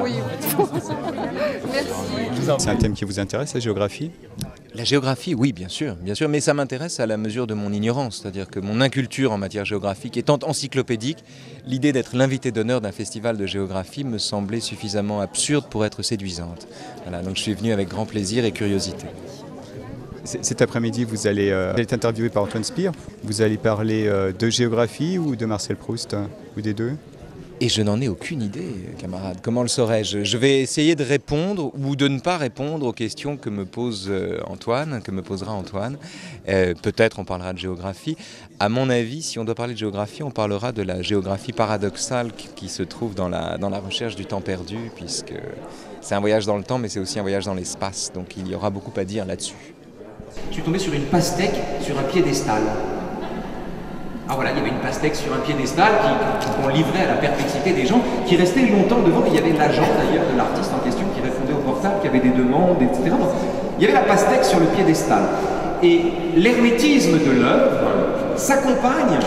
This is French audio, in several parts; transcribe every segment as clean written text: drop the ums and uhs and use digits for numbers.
Oui, merci. C'est un thème qui vous intéresse, la géographie? La géographie, oui, bien sûr, mais ça m'intéresse à la mesure de mon ignorance, c'est-à-dire que mon inculture en matière géographique étant encyclopédique, l'idée d'être l'invité d'honneur d'un festival de géographie me semblait suffisamment absurde pour être séduisante. Voilà, donc je suis venu avec grand plaisir et curiosité. Cet après-midi, vous allez être interviewé par Antoine Spire. Vous allez parler de géographie ou de Marcel Proust, ou des deux? Et je n'en ai aucune idée, camarade. Comment le saurais-je? Je vais essayer de répondre ou de ne pas répondre aux questions que me pose Antoine, que me posera Antoine. Peut-être on parlera de géographie. À mon avis, si on doit parler de géographie, on parlera de la géographie paradoxale qui se trouve dans la recherche du temps perdu, puisque c'est un voyage dans le temps, mais c'est aussi un voyage dans l'espace. Donc il y aura beaucoup à dire là-dessus. Je suis tombé sur une pastèque sur un piédestal. Ah voilà, il y avait une pastèque sur un piédestal qu'on livrait à la perplexité des gens, qui restaient longtemps devant. Il y avait l'agent d'ailleurs de l'artiste en question qui répondait au portable, qui avait des demandes, etc. Donc, il y avait la pastèque sur le piédestal. Et l'hermétisme de l'œuvre s'accompagne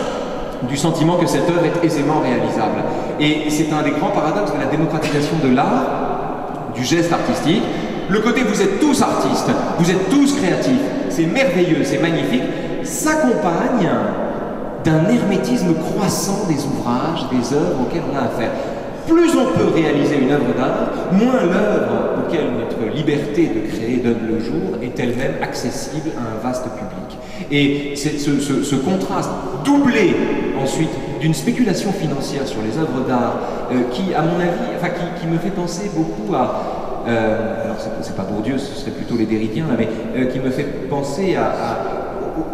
du sentiment que cette œuvre est aisément réalisable. Et c'est un des grands paradoxes de la démocratisation de l'art, du geste artistique. Le côté vous êtes tous artistes, vous êtes tous créatifs, c'est merveilleux, c'est magnifique, s'accompagne d'un hermétisme croissant des ouvrages, des œuvres auxquelles on a affaire. Plus on peut réaliser une œuvre d'art, moins l'œuvre auquel notre liberté de créer donne le jour est elle-même accessible à un vaste public. Et c'est ce contraste doublé ensuite d'une spéculation financière sur les œuvres d'art qui, à mon avis, enfin, qui me fait penser beaucoup à... alors c'est pas Bourdieu, ce serait plutôt les Derridiens, là, mais qui me fait penser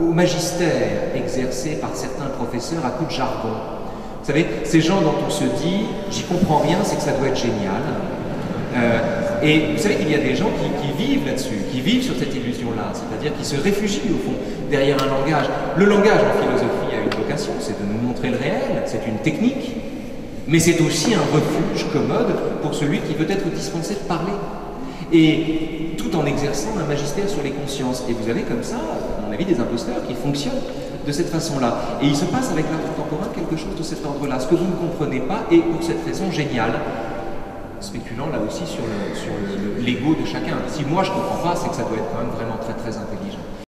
au magistère exercé par certains professeurs à coups de jargon. Vous savez, ces gens dont on se dit « j'y comprends rien, c'est que ça doit être génial ». Et vous savez qu'il y a des gens qui vivent là-dessus, qui vivent sur cette illusion-là, c'est-à-dire qui se réfugient au fond derrière un langage. Le langage en philosophie a une vocation, c'est de nous montrer le réel, c'est une technique, mais c'est aussi un refuge commode pour celui qui veut être dispensé de parler. Et tout en exerçant un magistère sur les consciences. Et vous avez comme ça, à mon avis, des imposteurs qui fonctionnent de cette façon-là. Et il se passe avec l'art contemporain quelque chose de cet ordre-là. Ce que vous ne comprenez pas est pour cette raison génial. Spéculant là aussi sur l'ego de chacun. Si moi je ne comprends pas, c'est que ça doit être quand même vraiment très très intelligent.